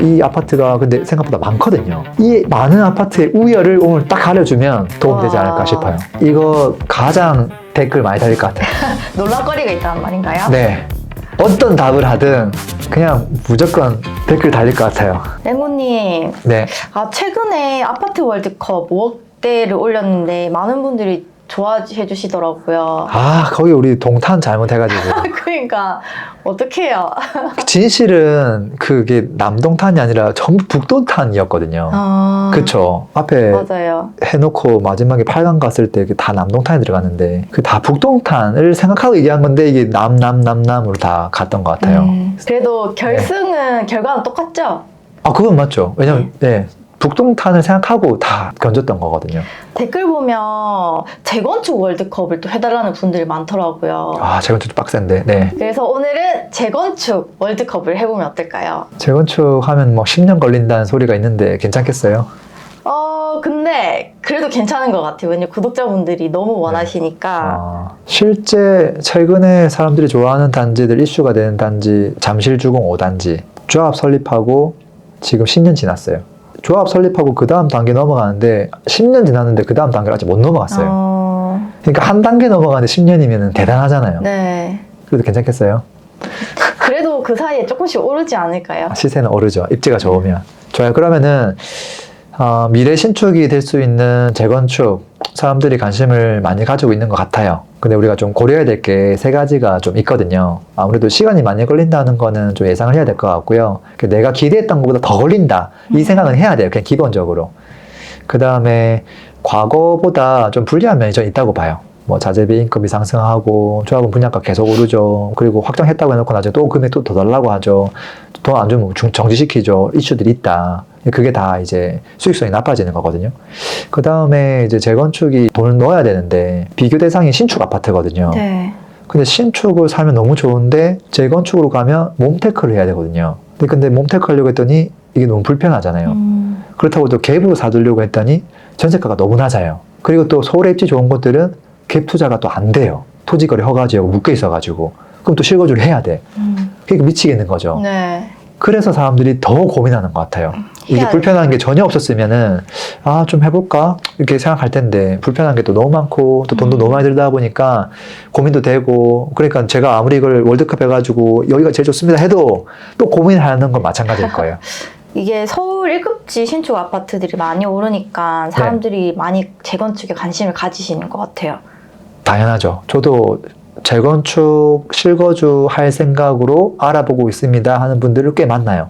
이 아파트가 근데 생각보다 많거든요. 이 많은 아파트의 우열을 오늘 딱 가려주면 도움되지 않을까 싶어요. 이거 가장 댓글 많이 달릴 것 같아요. 논란거리가 있다는 말인가요? 네. 어떤 답을 하든 그냥 무조건 댓글 달릴 것 같아요. 랭구님, 네. 최근에 아파트 월드컵 5억대를 올렸는데 많은 분들이 좋아해 주시더라고요. 거기 우리 동탄 잘못해가지고. 그러니까 어떡해요? 진실은 그게 남동탄이 아니라 전부 북동탄이었거든요. 그쵸? 앞에 맞아요. 해놓고 마지막에 8강 갔을 때 다 남동탄에 들어갔는데 그 다 북동탄을 생각하고 얘기한 건데 이게 남으로 다 갔던 것 같아요. 그래도 결승은 결과는 똑같죠? 그건 맞죠. 왜냐면 네. 북동탄을 생각하고 다 건졌던 거거든요. 댓글 보면 재건축 월드컵을 또 해달라는 분들이 많더라고요. 재건축도 빡센데. 네. 그래서 오늘은 재건축 월드컵을 해보면 어떨까요? 재건축 하면 뭐 10년 걸린다는 소리가 있는데 괜찮겠어요? 근데 그래도 괜찮은 것 같아요. 왜냐면 구독자분들이 너무 원하시니까. 실제 최근에 사람들이 좋아하는 단지들, 이슈가 되는 단지, 잠실주공 5단지 조합 설립하고 지금 10년 지났어요. 조합 설립하고 그 다음 단계 넘어가는데 10년 지났는데 그 다음 단계를 아직 못 넘어갔어요. 그러니까 한 단계 넘어가는데 10년이면 대단하잖아요. 네. 그래도 괜찮겠어요? 그래도 그 사이에 조금씩 오르지 않을까요? 시세는 오르죠. 입지가 좋으면. 좋아요. 그러면은 미래 신축이 될 수 있는 재건축 사람들이 관심을 많이 가지고 있는 것 같아요. 근데 우리가 좀 고려해야 될 게 세 가지가 좀 있거든요. 아무래도 시간이 많이 걸린다는 거는 좀 예상을 해야 될 것 같고요. 내가 기대했던 것보다 더 걸린다. 이 생각은 해야 돼요. 그냥 기본적으로. 그 다음에 과거보다 좀 불리한 면이 좀 있다고 봐요. 뭐 자재비 인건비 상승하고 조합은 분양가 계속 오르죠. 그리고 확정했다고 해놓고 나중에 또 금액 또 더 달라고 하죠. 돈 안 주면 정지시키죠. 이슈들이 있다. 그게 다 이제 수익성이 나빠지는 거거든요. 그 다음에 이제 재건축이 돈을 넣어야 되는데 비교 대상이 신축 아파트거든요. 네. 근데 신축을 사면 너무 좋은데 재건축으로 가면 몸테크를 해야 되거든요. 근데 몸테크 하려고 했더니 이게 너무 불편하잖아요. 그렇다고 또 갭으로 사두려고 했더니 전세가가 너무 낮아요. 그리고 또 서울에 입지 좋은 곳들은 갭 투자가 또 안 돼요. 토지거래 허가지하고 묶여 있어가지고. 그럼 또 실거주를 해야 돼. 그러니까 미치겠는 거죠. 네. 그래서 사람들이 더 고민하는 것 같아요. 이게 불편한 게 전혀 없었으면은 좀 해볼까 이렇게 생각할 텐데 불편한 게 또 너무 많고 또 돈도 너무 많이 들다 보니까 고민도 되고, 그러니까 제가 아무리 이걸 월드컵 해가지고 여기가 제일 좋습니다 해도 또 고민하는 건 마찬가지일 거예요. 이게 서울 1급지 신축 아파트들이 많이 오르니까 사람들이 많이 재건축에 관심을 가지시는 것 같아요. 당연하죠. 저도 재건축 실거주 할 생각으로 알아보고 있습니다 하는 분들을 꽤 만나요.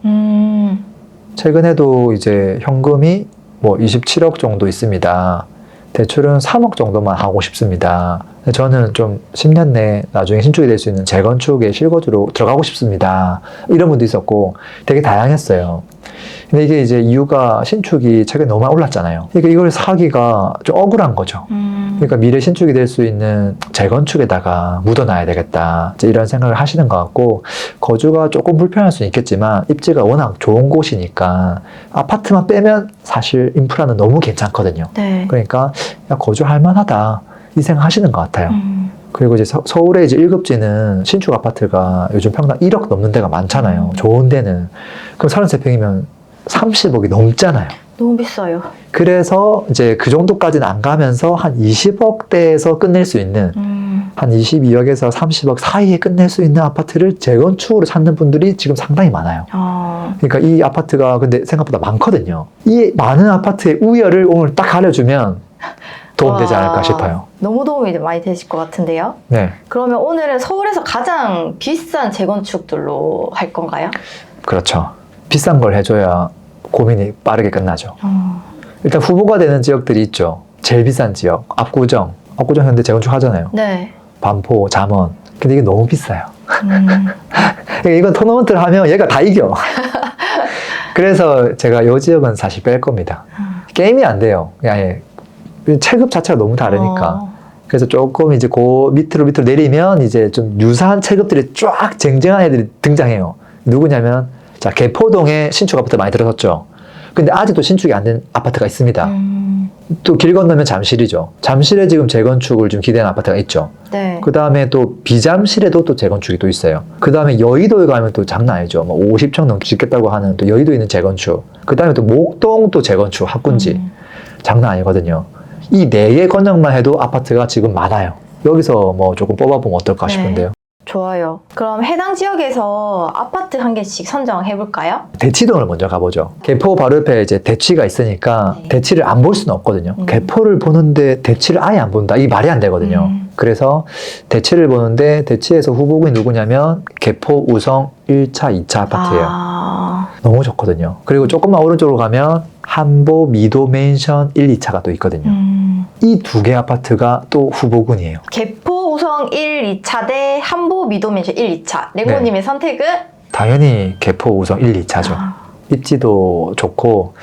최근에도 이제 현금이 뭐 27억 정도 있습니다. 대출은 3억 정도만 하고 싶습니다. 저는 좀 10년 내에 나중에 신축이 될 수 있는 재건축에 실거주로 들어가고 싶습니다. 이런 분도 있었고 되게 다양했어요. 근데 이게 이제 이유가 신축이 최근에 너무 많이 올랐잖아요. 그러니까 이걸 사기가 좀 억울한 거죠. 그러니까 미래 신축이 될 수 있는 재건축에다가 묻어놔야 되겠다. 이런 생각을 하시는 것 같고, 거주가 조금 불편할 수는 있겠지만 입지가 워낙 좋은 곳이니까 아파트만 빼면 사실 인프라는 너무 괜찮거든요. 네. 그러니까 거주할 만하다 이 생각 하시는 것 같아요. 그리고 이제 서울의 이제 1급지는 신축 아파트가 요즘 평당 1억 넘는 데가 많잖아요. 좋은 데는. 그럼 33평이면 30억이 넘잖아요. 너무 비싸요. 그래서 이제 그 정도까지는 안 가면서 한 20억대에서 끝낼 수 있는 한 22억에서 30억 사이에 끝낼 수 있는 아파트를 재건축으로 찾는 분들이 지금 상당히 많아요. 그러니까 이 아파트가 근데 생각보다 많거든요. 이 많은 아파트의 우열을 오늘 딱 가려주면 도움되지 않을까 싶어요. 너무 도움이 많이 되실 것 같은데요? 네. 그러면 오늘은 서울에서 가장 비싼 재건축들로 할 건가요? 그렇죠. 비싼 걸 해줘야 고민이 빠르게 끝나죠. 일단 후보가 되는 지역들이 있죠. 제일 비싼 지역, 압구정 현대 재건축 하잖아요. 네. 반포, 잠원. 근데 이게 너무 비싸요. 이건 토너먼트를 하면 얘가 다 이겨. 그래서 제가 이 지역은 사실 뺄 겁니다. 게임이 안 돼요. 아예 체급 자체가 너무 다르니까. 그래서 조금 이제 그 밑으로 내리면 이제 좀 유사한 체급들이 쫙 쟁쟁한 애들이 등장해요. 누구냐면, 자, 개포동에 신축 아파트 많이 들어섰죠. 근데 아직도 신축이 안 된 아파트가 있습니다. 또 길 건너면 잠실이죠. 잠실에 지금 재건축을 좀 기대하는 아파트가 있죠. 네. 그 다음에 또 비잠실에도 또 재건축이 또 있어요. 그 다음에 여의도에 가면 또 장난 아니죠. 뭐 50층 넘게 짓겠다고 하는 또 여의도에 있는 재건축. 그 다음에 또 목동 또 재건축, 학군지. 장난 아니거든요. 이 4개 건역만 해도 아파트가 지금 많아요. 여기서 뭐 조금 뽑아보면 어떨까 네. 싶은데요. 좋아요. 그럼 해당 지역에서 아파트 한 개씩 선정해 볼까요? 대치동을 먼저 가보죠. 개포 바로 옆에 이제 대치가 있으니까 네. 대치를 안 볼 수는 없거든요. 개포를 보는데 대치를 아예 안 본다. 이 말이 안 되거든요. 그래서 대치를 보는데 대치에서 후보군이 누구냐면 개포 우성 1차, 2차 아파트예요. 너무 좋거든요. 그리고 조금만 오른쪽으로 가면 한보 미도 맨션 1, 2차가 또 있거든요. 이 2개 아파트가 또 후보군이에요. 개포 우성 1, 2차 대 한보 미도맨션 1, 2차. 랭고님의 선택은? 당연히 개포 우성 1, 2차죠. 입지도 좋고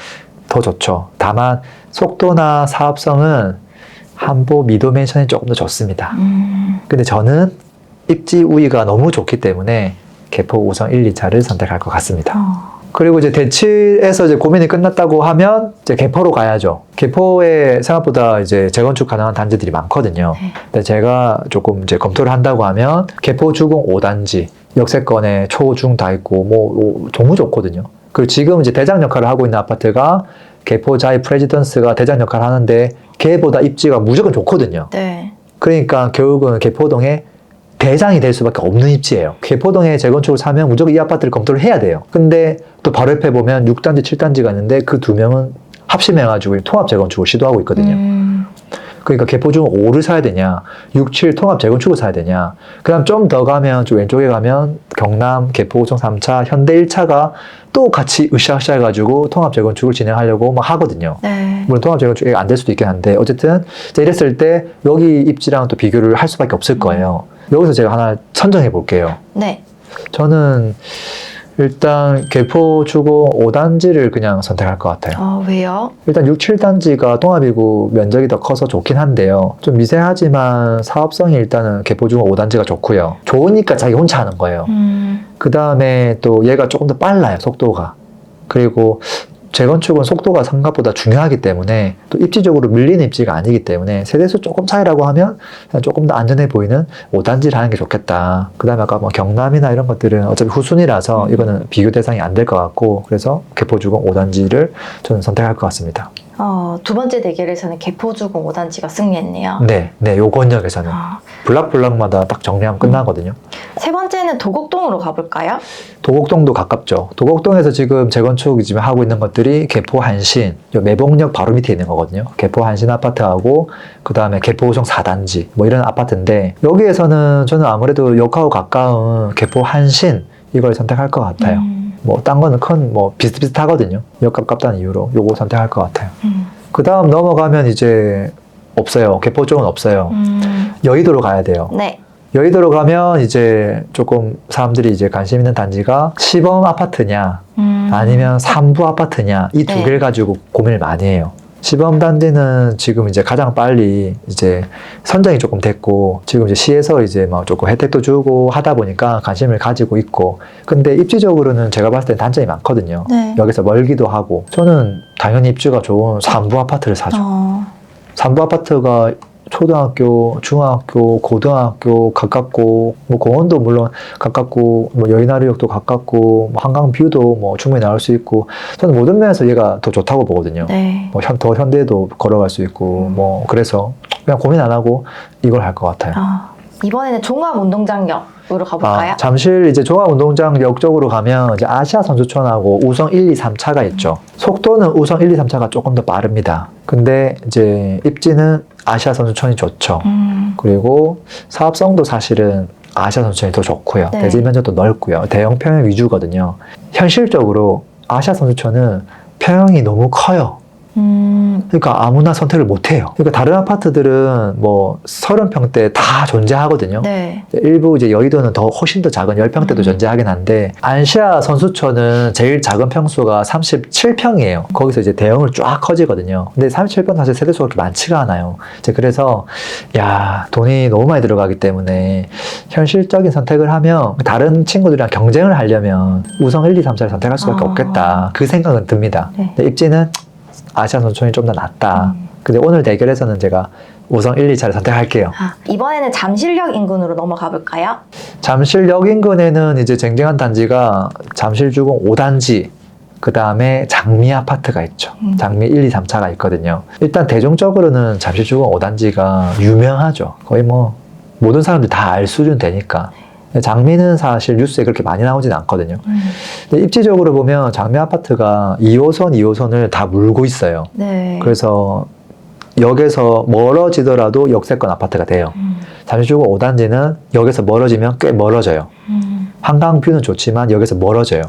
더 좋죠. 다만 속도나 사업성은 한보 미도맨션이 조금 더 좋습니다. 근데 저는 입지 우위가 너무 좋기 때문에 개포 우성 1, 2차를 선택할 것 같습니다. 그리고 이제 대치에서 이제 고민이 끝났다고 하면 이제 개포로 가야죠. 개포에 생각보다 이제 재건축 가능한 단지들이 많거든요. 근데 제가 조금 이제 검토를 한다고 하면 개포 주공 5단지, 역세권에 초, 중 다 있고 뭐 너무 좋거든요. 그리고 지금 이제 대장 역할을 하고 있는 아파트가 개포 자이 프레지던스가 대장 역할을 하는데 걔보다 입지가 무조건 좋거든요. 네. 그러니까 결국은 개포동에 대장이 될 수밖에 없는 입지예요. 개포동에 재건축을 사면 무조건 이 아파트를 검토를 해야 돼요. 근데 또 바로 옆에 보면 6단지, 7단지가 있는데 그 2명은 합심해가지고 통합 재건축을 시도하고 있거든요. 그러니까 개포 중 5를 사야 되냐, 6, 7 통합 재건축을 사야 되냐. 그 다음 좀 더 가면, 좀 왼쪽에 가면 경남, 개포 우성 3차, 현대 1차가 또 같이 으쌰으쌰 해가지고 통합 재건축을 진행하려고 막 하거든요. 네. 물론 통합 재건축이 안 될 수도 있긴 한데 어쨌든 이랬을 때 여기 입지랑 또 비교를 할 수밖에 없을 거예요. 여기서 제가 하나 선정해 볼게요. 네. 저는 일단 개포 주공 5단지를 그냥 선택할 것 같아요. 왜요? 일단 6, 7단지가 통합이고 면적이 더 커서 좋긴 한데요. 좀 미세하지만 사업성이 일단은 개포 주공 5단지가 좋고요. 좋으니까 자기 혼자 하는 거예요. 그 다음에 또 얘가 조금 더 빨라요, 속도가. 그리고 재건축은 속도가 생각보다 중요하기 때문에 또 입지적으로 밀리는 입지가 아니기 때문에 세대수 조금 차이라고 하면 조금 더 안전해 보이는 5단지를 하는 게 좋겠다. 그 다음에 아까 뭐 경남이나 이런 것들은 어차피 후순위라서 이거는 비교 대상이 안 될 것 같고 그래서 개포주공 5단지를 저는 선택할 것 같습니다. 두 번째 대결에서는 개포주공 5단지가 승리했네요. 네, 요 권역에서는 블락블락마다 딱 정리하면 끝나거든요. 세 번째는 도곡동으로 가볼까요? 도곡동도 가깝죠. 도곡동에서 지금 재건축 지금 하고 있는 것들이 개포 한신, 요 매봉역 바로 밑에 있는 거거든요. 개포 한신 아파트하고 그 다음에 개포 우성 4단지 뭐 이런 아파트인데 여기에서는 저는 아무래도 역하고 가까운 개포 한신 이걸 선택할 것 같아요. 뭐 딴 거는 뭐 비슷비슷하거든요. 역 가깝다는 이유로 요거 선택할 것 같아요. 그 다음 넘어가면 이제 없어요. 개포 쪽은 없어요. 여의도로 가야 돼요. 네. 여의도로 가면 이제 조금 사람들이 이제 관심 있는 단지가 시범 아파트냐 아니면 삼부 아파트냐 이 두 네. 개를 가지고 고민을 많이 해요. 시범 단지는 지금 이제 가장 빨리 이제 선정이 조금 됐고 지금 이제 시에서 이제 막 조금 혜택도 주고 하다 보니까 관심을 가지고 있고 근데 입지적으로는 제가 봤을 때 단점이 많거든요. 네. 여기서 멀기도 하고 저는 당연히 입지가 좋은 삼부 아파트를 사죠. 삼부 아파트가 초등학교, 중학교, 고등학교 가깝고 뭐 공원도 물론 가깝고 뭐 여의나루역도 가깝고 뭐 한강뷰도 뭐 충분히 나올 수 있고 저는 모든 면에서 얘가 더 좋다고 보거든요. 네. 뭐 더 현대도 걸어갈 수 있고 뭐 그래서 그냥 고민 안 하고 이걸 할 것 같아요. 이번에는 종합운동장역으로 가볼까요? 잠실 이제 종합운동장역 쪽으로 가면 이제 아시아 선수촌하고 우성 1, 2, 3차가 있죠. 속도는 우성 1, 2, 3차가 조금 더 빠릅니다. 근데 이제 입지는 아시아 선수촌이 좋죠. 그리고 사업성도 사실은 아시아 선수촌이 더 좋고요. 네. 대지 면적도 넓고요. 대형 평형 위주거든요. 현실적으로 아시아 선수촌은 평형이 너무 커요. 그러니까 아무나 선택을 못 해요. 그러니까 다른 아파트들은 뭐 30평대 다 존재하거든요. 네. 일부 이제 여의도는 더 훨씬 더 작은 10평대도 존재하긴 한데, 안시아 선수촌은 제일 작은 평수가 37평이에요. 거기서 이제 대형을 쫙 커지거든요. 근데 37평 사실 세대수가 그렇게 많지가 않아요. 이제 그래서 야, 돈이 너무 많이 들어가기 때문에 현실적인 선택을 하면 다른 친구들이랑 경쟁을 하려면 우성 1, 2, 3, 4를 선택할 수밖에 없겠다. 그 생각은 듭니다. 네. 근데 입지는 아시아 선수촌이 좀 더 낫다. 근데 오늘 대결에서는 제가 우성 1, 2차를 선택할게요. 이번에는 잠실역 인근으로 넘어가 볼까요? 잠실역 인근에는 이제 쟁쟁한 단지가 잠실주공 5단지, 그 다음에 장미 아파트가 있죠. 장미 1, 2, 3차가 있거든요. 일단 대중적으로는 잠실주공 5단지가 유명하죠. 거의 뭐 모든 사람들이 다 알 수준 되니까. 장미는 사실 뉴스에 그렇게 많이 나오진 않거든요. 근데 입지적으로 보면 장미 아파트가 2호선, 2호선을 다 물고 있어요. 네. 그래서 역에서 멀어지더라도 역세권 아파트가 돼요. 잠실주공 5단지는 역에서 멀어지면 꽤 멀어져요. 한강뷰는 좋지만 역에서 멀어져요.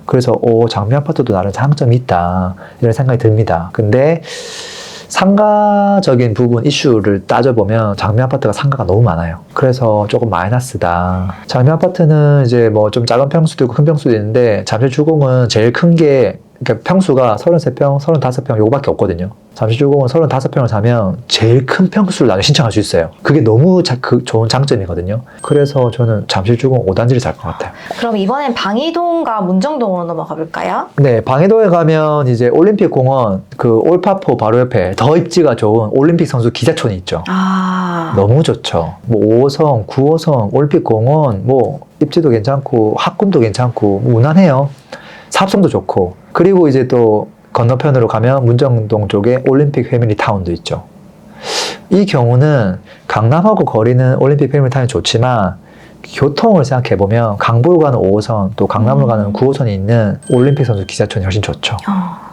그래서 장미 아파트도 나름 장점이 있다, 이런 생각이 듭니다. 근데 상가적인 부분 이슈를 따져보면 장미 아파트가 상가가 너무 많아요. 그래서 조금 마이너스다. 장미 아파트는 이제 뭐 좀 작은 평수도 있고 큰 평수도 있는데, 잠실주공은 제일 큰 게, 그러니까 평수가 33평, 35평 요거밖에 없거든요. 잠실주공은 35평을 사면 제일 큰 평수를 나중에 신청할 수 있어요. 그게 너무 좋은 장점이거든요. 그래서 저는 잠실주공 5단지를 살 것 같아요. 그럼 이번엔 방이동과 문정동으로 넘어가 볼까요? 네, 방해도에 가면 이제 올림픽공원 그 올파포 바로 옆에 더 입지가 좋은 올림픽 선수 기자촌이 있죠. 너무 좋죠. 뭐 5호선, 9호선, 올림픽공원, 뭐 입지도 괜찮고 학군도 괜찮고 무난해요. 사업성도 좋고. 그리고 이제 또 건너편으로 가면 문정동 쪽에 올림픽 패밀리타운도 있죠. 이 경우는 강남하고 거리는 올림픽 패밀리타운이 좋지만, 교통을 생각해보면 강북으로 가는 5호선, 또 강남으로 가는 9호선이 있는 올림픽 선수 기자촌이 훨씬 좋죠.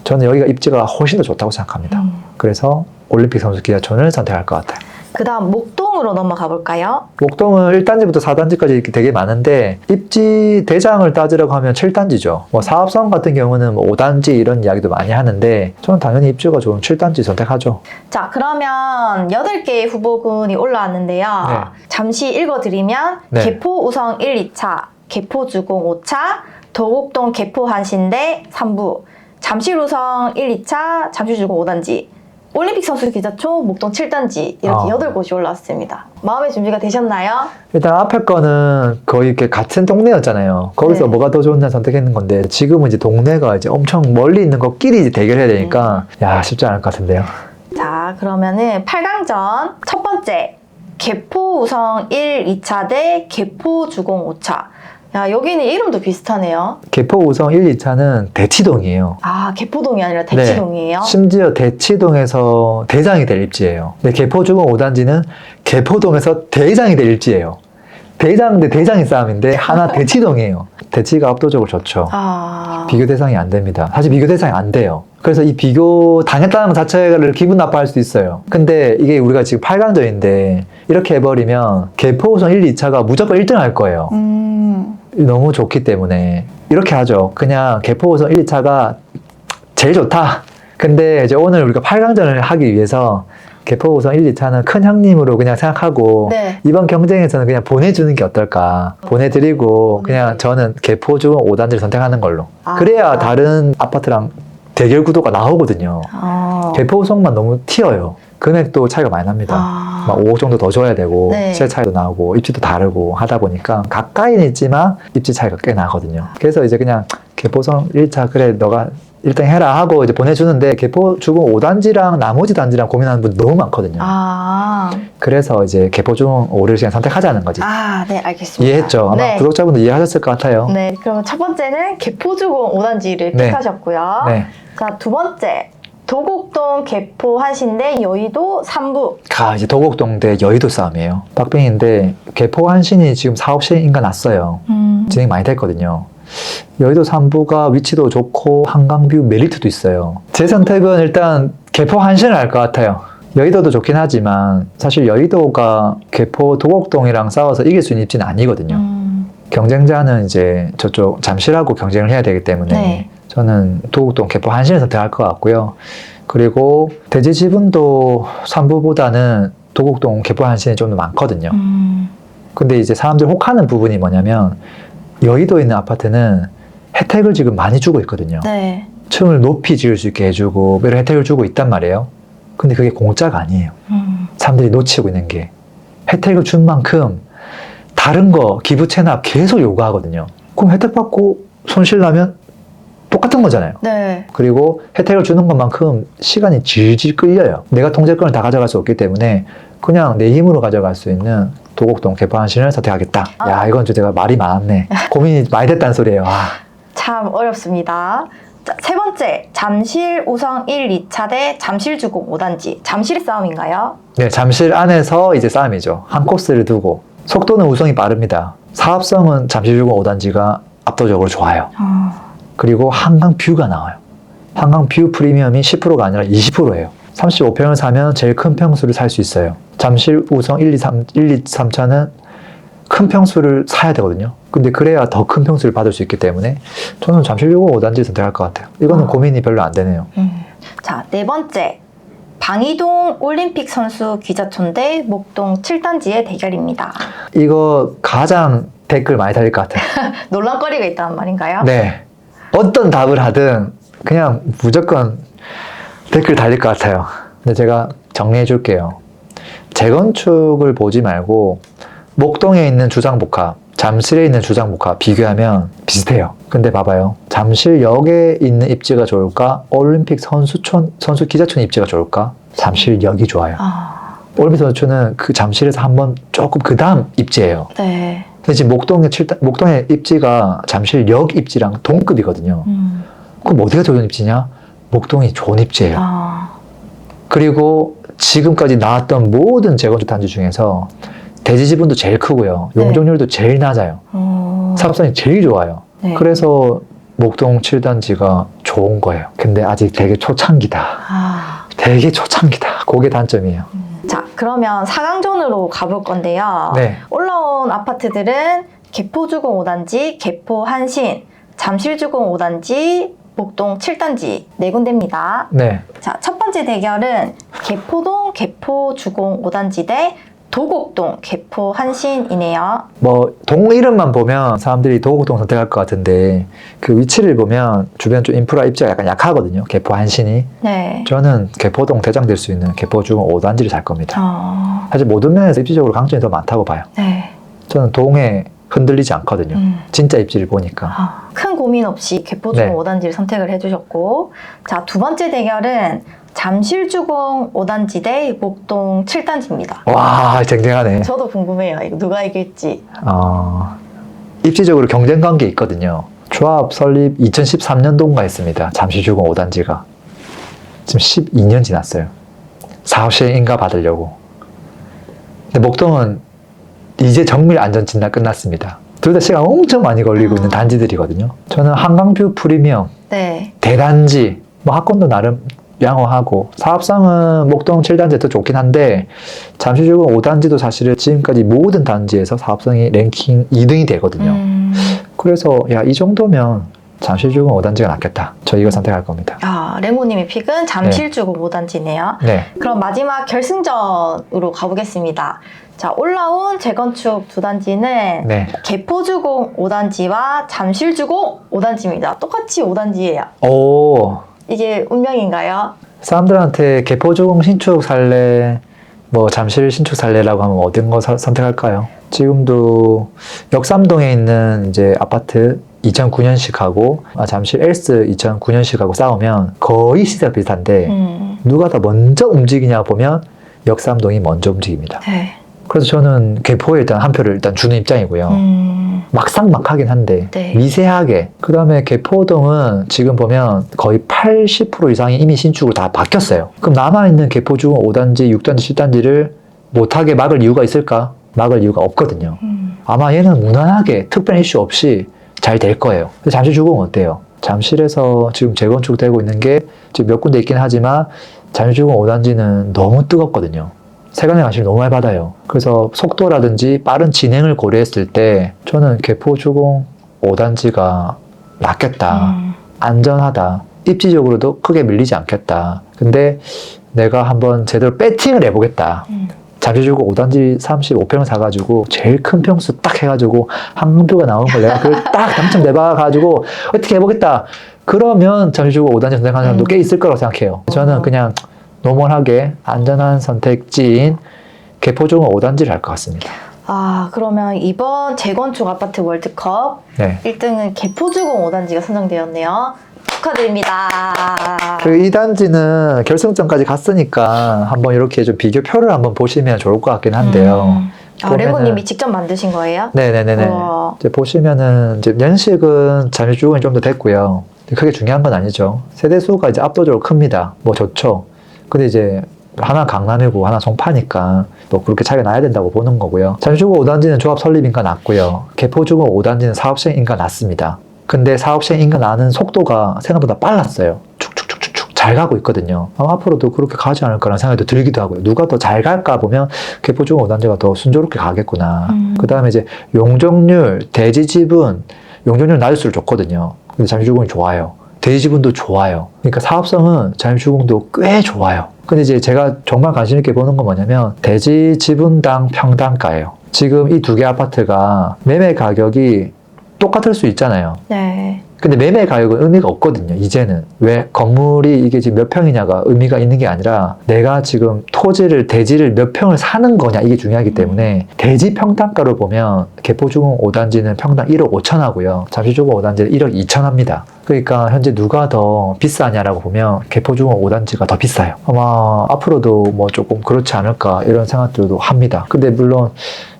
저는 여기가 입지가 훨씬 더 좋다고 생각합니다. 그래서 올림픽 선수 기자촌을 선택할 것 같아요. 그 다음 목동으로 넘어가 볼까요? 목동은 1단지부터 4단지까지 이렇게 되게 많은데, 입지 대장을 따지라고 하면 7단지죠. 뭐 사업성 같은 경우는 뭐 5단지 이런 이야기도 많이 하는데, 저는 당연히 입지가 좋은 7단지 선택하죠. 자, 그러면 8개의 후보군이 올라왔는데요. 네. 잠시 읽어드리면 네. 개포 우성 1, 2차, 개포 주공 5차, 도곡동 개포 한신대 3부, 잠실 우성 1, 2차, 잠실 주공 5단지, 올림픽 선수 기자촌, 목동 7단지 이렇게 8곳이 올라왔습니다. 마음의 준비가 되셨나요? 일단 앞에 거는 거의 이렇게 같은 동네였잖아요. 거기서 네. 뭐가 더 좋나 선택했는 건데, 지금은 이제 동네가 이제 엄청 멀리 있는 것끼리 이제 대결해야 되니까, 야, 쉽지 않을 것 같은데요. 자, 그러면은 8강전 첫 번째, 개포 우성 1, 2차 대 개포 주공 5차. 야, 여기는 이름도 비슷하네요. 개포 우성 1, 2차는 대치동이에요. 아, 개포동이 아니라 대치동이에요? 네, 심지어 대치동에서 대장이 될 입지예요. 근데 개포주공 5단지는 개포동에서 대장이 될 입지예요. 대장 대 대장의 싸움인데 하나 대치동이에요. 대치가 압도적으로 좋죠. 비교 대상이 안 됩니다. 사실 비교 대상이 안 돼요. 그래서 이 비교 당했다는 것 자체를 기분 나빠할 수도 있어요. 근데 이게 우리가 지금 8강전인데 이렇게 해버리면 개포 우선 1, 2차가 무조건 1등 할 거예요. 너무 좋기 때문에 이렇게 하죠. 그냥 개포 우선 1, 2차가 제일 좋다. 근데 이제 오늘 우리가 8강전을 하기 위해서 개포 우선 1, 2차는 큰 형님으로 그냥 생각하고, 네. 이번 경쟁에서는 그냥 보내주는 게 어떨까. 보내드리고 그냥 저는 개포 중 5단지를 선택하는 걸로. 그래야 다른 아파트랑 대결 구도가 나오거든요. 개포 우선만 너무 튀어요. 금액도 차이가 많이 납니다. 막 5억 정도 더 줘야 되고, 네. 시세 차이도 나오고 입지도 다르고 하다 보니까 가까이는 있지만 입지 차이가 꽤 나거든요. 그래서 이제 그냥 개포성 1차 그래 너가 1등 해라 하고 이제 보내주는데, 개포 주공 5단지랑 나머지 단지랑 고민하는 분 너무 많거든요. 그래서 이제 개포 주공 5를 그냥 선택하자는 거지. 네, 알겠습니다. 이해했죠? 아마 네. 구독자분들 이해하셨을 것 같아요. 네, 그러면 첫 번째는 개포 주공 5단지를 네. 픽하셨고요. 네. 자, 두 번째, 도곡동 개포 한신대 여의도 3부. 이제 도곡동 대 여의도 싸움이에요. 빡빙인데 개포 한신이 지금 사업 시행인가 났어요. 진행 많이 됐거든요. 여의도 3부가 위치도 좋고 한강뷰 메리트도 있어요. 제 선택은 일단 개포 한신을 할 것 같아요. 여의도도 좋긴 하지만 사실 여의도가 개포 도곡동이랑 싸워서 이길 수 있는 입지는 아니거든요. 경쟁자는 이제 저쪽 잠실하고 경쟁을 해야 되기 때문에 네. 저는 도곡동 개포 한신을 선택할 것 같고요. 그리고 대지 지분도 3부보다는 도곡동 개포 한신이 좀 더 많거든요. 근데 이제 사람들 혹하는 부분이 뭐냐면 여의도에 있는 아파트는 혜택을 지금 많이 주고 있거든요. 네. 층을 높이 지을 수 있게 해주고 이런 혜택을 주고 있단 말이에요. 근데 그게 공짜가 아니에요. 사람들이 놓치고 있는 게 혜택을 준 만큼 다른 거 기부 체납 계속 요구하거든요. 그럼 혜택 받고 손실 나면 똑같은 거잖아요. 네. 그리고 혜택을 주는 것만큼 시간이 질질 끌려요. 내가 통제권을 다 가져갈 수 없기 때문에 그냥 내 힘으로 가져갈 수 있는 도곡동 개포 한신을 선택하겠다. 야, 이건 좀 제가 말이 많았네. 고민이 많이 됐다는 소리예요. 참 어렵습니다. 자, 세 번째, 잠실 우성 1, 2차 대 잠실 주공 5단지. 잠실 싸움인가요? 네, 잠실 안에서 이제 싸움이죠. 한 코스를 두고. 속도는 우성이 빠릅니다. 사업성은 잠실주공 5단지가 압도적으로 좋아요. 그리고 한강 뷰가 나와요. 한강 뷰 프리미엄이 10%가 아니라 20%예요. 35평을 사면 제일 큰 평수를 살 수 있어요. 잠실 우성 1, 2, 3차는 큰 평수를 사야 되거든요. 근데 그래야 더 큰 평수를 받을 수 있기 때문에 저는 잠실주공 5단지 선택할 것 같아요. 이거는 고민이 별로 안 되네요. 자, 네 번째. 방이동 올림픽 선수 기자촌 대 목동 7단지의 대결입니다. 이거 가장 댓글 많이 달릴 것 같아요. 논란거리가 있다는 말인가요? 네. 어떤 답을 하든 그냥 무조건 댓글 달릴 것 같아요. 근데 제가 정리해 줄게요. 재건축을 보지 말고 목동에 있는 주상복합, 잠실에 있는 주상복합 비교하면 비슷해요. 근데 봐봐요. 잠실역에 있는 입지가 좋을까? 올림픽 선수 기자촌 입지가 좋을까? 잠실역이 좋아요. 올림픽 선수촌은 그 잠실에서 한번 조금 그 다음 입지예요. 네. 근데 지금 목동의 입지가 잠실역 입지랑 동급이거든요. 그럼 어디가 좋은 입지냐? 목동이 좋은 입지예요. 그리고 지금까지 나왔던 모든 재건축 단지 중에서 대지 지분도 제일 크고요. 용적률도 제일 낮아요. 사업성이 제일 좋아요. 네. 그래서 목동 7단지가 좋은 거예요. 근데 아직 되게 초창기다. 되게 초창기다. 그게 단점이에요. 자, 그러면 4강전으로 가볼 건데요. 네. 올라온 아파트들은 개포주공 5단지, 개포 한신, 잠실주공 5단지, 목동 7단지 네 군데입니다. 네. 자, 첫 번째 대결은 개포동 개포주공 5단지 대 도곡동 개포 한신이네요. 뭐 동 이름만 보면 사람들이 도곡동 선택할 것 같은데 그 위치를 보면 주변 좀 인프라 입지가 약간 약하거든요. 개포 한신이. 네. 저는 개포동 대장될 수 있는 개포주공 5단지를 살 겁니다. 어, 사실 모든 면에서 입지적으로 강점이 더 많다고 봐요. 네. 저는 동에 흔들리지 않거든요. 진짜 입지를 보니까. 큰 고민 없이 개포주공 네. 5단지를 선택을 해주셨고, 자, 두 번째 대결은 잠실주공 5단지 대 목동 7단지입니다. 와, 쟁쟁하네. 저도 궁금해요. 이거 누가 이길지. 입지적으로 경쟁 관계 있거든요. 조합 설립 2013년도인가 했습니다. 잠실주공 5단지가. 지금 12년 지났어요. 사업 시행 인가 받으려고. 근데 목동은 이제 정밀 안전 진단 끝났습니다. 둘 다 시간 엄청 많이 걸리고 있는 단지들이거든요. 저는 한강뷰 프리미엄, 네. 대단지, 뭐 학권도 나름 양호하고 사업성은 목동 7단지 더 좋긴 한데 잠실주공 5단지도 사실은 지금까지 모든 단지에서 사업성이 랭킹 2등이 되거든요. 그래서 야, 이 정도면 잠실주공 5단지가 낫겠다. 저 이거 선택할 겁니다. 아, 레모님의 픽은 잠실주공 5단지네요. 네. 그럼 마지막 결승전으로 가보겠습니다. 자, 올라온 재건축 두 단지는 네. 개포주공 5단지와 잠실주공 5단지입니다. 똑같이 5단지예요. 오, 이게 운명인가요? 사람들한테 개포주공 신축 살래, 뭐 잠실 신축 살래라고 하면 어떤 거 선택할까요? 지금도 역삼동에 있는 이제 아파트 2009년식하고 잠실 엘스 2009년식하고 싸우면 거의 시세가 비슷한데 누가 더 먼저 움직이냐 보면 역삼동이 먼저 움직입니다. 네. 그래서 저는 개포에 일단 한 표를 일단 주는 입장이고요. 막상막하긴 한데 네. 미세하게. 그 다음에 개포동은 지금 보면 거의 80% 이상이 이미 신축으로 다 바뀌었어요. 그럼 남아있는 개포주 5단지, 6단지, 7단지를 못하게 막을 이유가 있을까? 막을 이유가 없거든요. 아마 얘는 무난하게 특별한 이슈 없이 잘 될 거예요. 근데 잠실주공은 어때요? 잠실에서 지금 재건축되고 있는 게 지금 몇 군데 있긴 하지만 잠실주공 5단지는 너무 뜨겁거든요. 세관의 관심을 너무 많이 받아요. 그래서 속도라든지 빠른 진행을 고려했을 때 저는 개포주공 5단지가 낫겠다. 안전하다. 입지적으로도 크게 밀리지 않겠다. 근데 내가 한번 제대로 배팅을 해보겠다. 잠시주고 5단지 35평을 사가지고 제일 큰 평수 딱 해가지고 항공표가 나오는 걸 내가 그걸 딱 당첨돼봐가지고 어떻게 해보겠다. 그러면 잠시주고 5단지 선택하는 사람도 꽤 있을 거라고 생각해요. 저는 그냥 노멀하게 안전한 선택지인 개포종호 5단지를 할 것 같습니다. 아, 그러면 이번 재건축 아파트 월드컵 네. 1등은 개포주공 5단지가 선정되었네요. 축하드립니다. 그 2단지는 결승점까지 갔으니까 한번 이렇게 좀 비교표를 한번 보시면 좋을 것 같긴 한데요. 아, 레고님이 직접 만드신 거예요? 네네네네. 우와. 이제 보시면은 이제 연식은 잠시주공이 좀 더 됐고요. 크게 중요한 건 아니죠. 세대수가 이제 압도적으로 큽니다. 뭐 좋죠. 근데 이제 하나 강남이고 하나 송파니까 또 그렇게 차이가 나야 된다고 보는 거고요. 잠시주공 5단지는 조합 설립인가 낮고요. 개포주공 5단지는 사업 시행인가 낮습니다. 근데 사업 시행인가 나는 속도가 생각보다 빨랐어요. 축축축축축 잘 가고 있거든요. 아마 앞으로도 그렇게 가지 않을까라는 생각이 들기도 하고요. 누가 더 잘 갈까 보면 개포주공 5단지가 더 순조롭게 가겠구나. 그 다음에 이제 용적률, 대지 지분, 용적률 낮을수록 좋거든요. 근데 잠시주공이 좋아요. 대지 지분도 좋아요. 그러니까 사업성은 잠시주공도 꽤 좋아요. 근데 이제 제가 정말 관심 있게 보는 건 뭐냐면 대지 지분당 평당가예요. 지금 이 두 개 아파트가 매매 가격이 똑같을 수 있잖아요. 네. 근데 매매 가격은 의미가 없거든요, 이제는. 왜? 건물이 이게 지금 몇 평이냐가 의미가 있는 게 아니라 내가 지금 토지를, 대지를 몇 평을 사는 거냐, 이게 중요하기 때문에 대지 평당가로 보면 개포주공 5단지는 평당 1억 5천 하고요. 잠시주공 5단지는 1억 2천 합니다. 그러니까 현재 누가 더 비싸냐라고 보면 개포주공 5단지가 더 비싸요. 아마 앞으로도 뭐 조금 그렇지 않을까 이런 생각들도 합니다. 근데 물론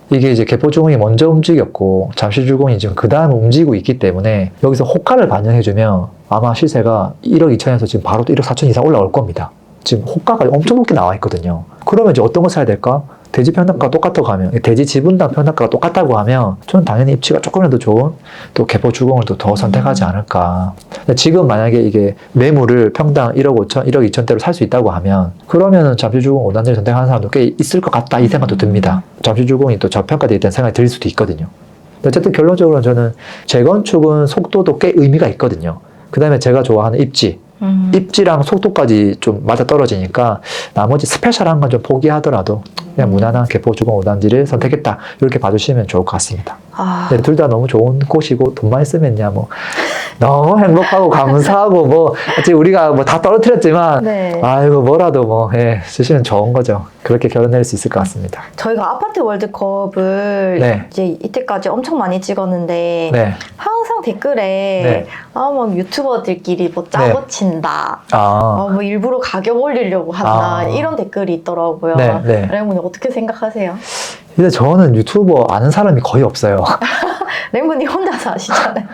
이게 이제 개포주공이 먼저 움직였고 잠시주공이 지금 그 다음에 움직이고 있기 때문에 여기서 호가를 반영해주면 아마 시세가 1억 2천에서 지금 바로 또 1억 4천 이상 올라올 겁니다. 지금 호가가 엄청 높게 나와 있거든요. 그러면 이제 어떤 거 사야 될까? 대지 평당가가 똑같다고 하면, 대지 지분당 평당가가 똑같다고 하면 저는 당연히 입지가 조금이라도 좋은 또 개포주공을 또 더 선택하지 않을까. 지금 만약에 이게 매물을 평당 1억 5천, 1억 2천대로 살 수 있다고 하면 그러면은 잠시주공 5단지를 선택하는 사람도 꽤 있을 것 같다 이 생각도 듭니다. 잠시주공이 또 저평가되어 있다는 생각이 들 수도 있거든요. 어쨌든 결론적으로는 저는 재건축은 속도도 꽤 의미가 있거든요. 그 다음에 제가 좋아하는 입지. 입지랑 속도까지 좀 맞아 떨어지니까 나머지 스페셜한 건 좀 포기하더라도 그냥 무난한 개포주공 5단지를 선택했다. 이렇게 봐주시면 좋을 것 같습니다. 아, 네, 둘 다 너무 좋은 곳이고 돈만 있으면야 뭐 너무 행복하고 감사하고 뭐 아직 우리가 뭐 다 떨어뜨렸지만 네. 아이고 뭐라도 뭐 쓰시면 좋은 거죠. 그렇게 결혼할 수 있을 것 같습니다. 저희가 아파트 월드컵을 네. 이제 이때까지 엄청 많이 찍었는데 네. 항상 댓글에 네. 뭐 유튜버들끼리 뭐 짜고 친다. 뭐 일부러 가격 올리려고 한다. 이런 댓글이 있더라고요. 네, 네. 레몬이 어떻게 생각하세요? 근데 저는 유튜버 아는 사람이 거의 없어요. 레몬이 혼자서 하시잖아요.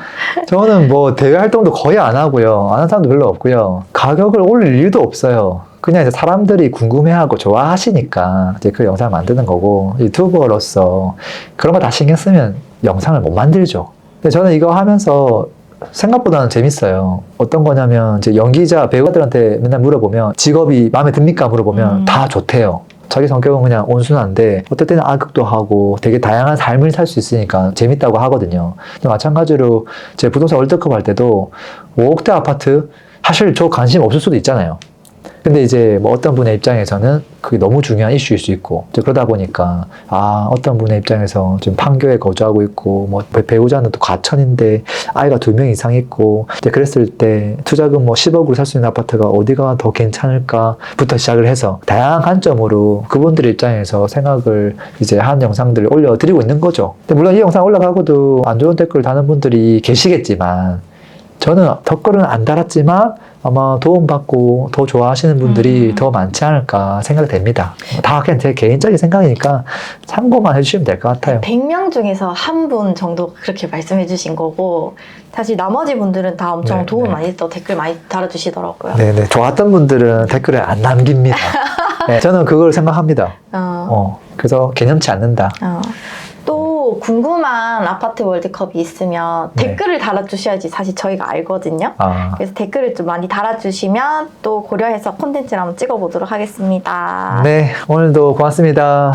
저는 뭐 대외 활동도 거의 안 하고요. 아는 사람도 별로 없고요. 가격을 올릴 일도 없어요. 그냥 이제 사람들이 궁금해하고 좋아하시니까 이제 그 영상을 만드는 거고, 유튜버로서 그런 거 다 신경 쓰면 영상을 못 만들죠. 근데 저는 이거 하면서 생각보다는 재밌어요. 어떤 거냐면 이제 연기자 배우들한테 맨날 물어보면 직업이 마음에 듭니까 물어보면 다 좋대요. 자기 성격은 그냥 온순한데 어떨 때는 악역도 하고 되게 다양한 삶을 살 수 있으니까 재밌다고 하거든요. 근데 마찬가지로 제 부동산 월드컵 할 때도 5억대 아파트 사실 저 관심 없을 수도 있잖아요. 근데 이제 뭐 어떤 분의 입장에서는 그게 너무 중요한 이슈일 수 있고, 이제 그러다 보니까 어떤 분의 입장에서 지금 판교에 거주하고 있고 뭐 배우자는 또 과천인데 아이가 2명 이상 있고, 이제 그랬을 때 투자금 뭐 10억으로 살 수 있는 아파트가 어디가 더 괜찮을까부터 시작을 해서 다양한 관점으로 그분들 입장에서 생각을 이제 한 영상들을 올려드리고 있는 거죠. 근데 물론 이 영상 올라가고도 안 좋은 댓글 다는 분들이 계시겠지만 저는 댓글은 안 달았지만 아마 도움받고 더 좋아하시는 분들이 더 많지 않을까 생각이 됩니다. 다 그냥 제 개인적인 생각이니까 참고만 해주시면 될 것 같아요. 100명 중에서 한 분 정도 그렇게 말씀해 주신 거고, 사실 나머지 분들은 다 엄청 네, 도움 네. 많이 또 댓글 많이 달아주시더라고요. 네네. 좋았던 분들은 댓글을 안 남깁니다. 네, 저는 그걸 생각합니다. 그래서 개념치 않는다. 또 궁금한 아파트 월드컵이 있으면 네. 댓글을 달아주셔야지 사실 저희가 알거든요. 그래서 댓글을 좀 많이 달아주시면 또 고려해서 콘텐츠를 한번 찍어보도록 하겠습니다. 네, 오늘도 고맙습니다.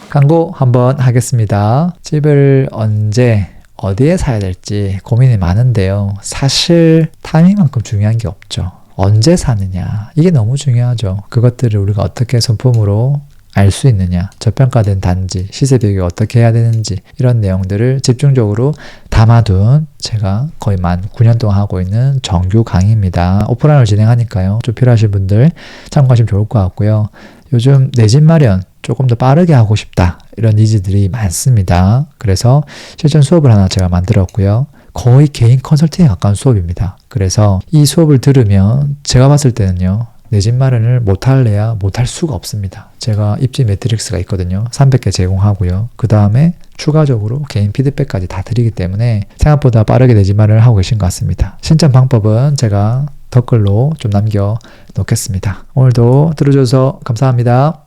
광고 한번 하겠습니다. 집을 언제 어디에 사야 될지 고민이 많은데요. 사실 타이밍만큼 중요한 게 없죠. 언제 사느냐, 이게 너무 중요하죠. 그것들을 우리가 어떻게 손품으로 알 수 있느냐, 저평가된 단지, 시세 비교를 어떻게 해야 되는지, 이런 내용들을 집중적으로 담아둔 제가 거의 만 9년 동안 하고 있는 정규 강의입니다. 오프라인으로 진행하니까요. 좀 필요하신 분들 참고하시면 좋을 것 같고요. 요즘 내 집 마련 조금 더 빠르게 하고 싶다, 이런 니즈들이 많습니다. 그래서 실전 수업을 하나 제가 만들었고요. 거의 개인 컨설팅에 가까운 수업입니다. 그래서 이 수업을 들으면 제가 봤을 때는요, 내 집 마련을 못할래야 못할 수가 없습니다. 제가 입지 매트릭스가 있거든요. 300개 제공하고요. 그 다음에 추가적으로 개인 피드백까지 다 드리기 때문에 생각보다 빠르게 내 집 마련을 하고 계신 것 같습니다. 신청 방법은 제가 댓글로 좀 남겨 놓겠습니다. 오늘도 들어줘서 감사합니다.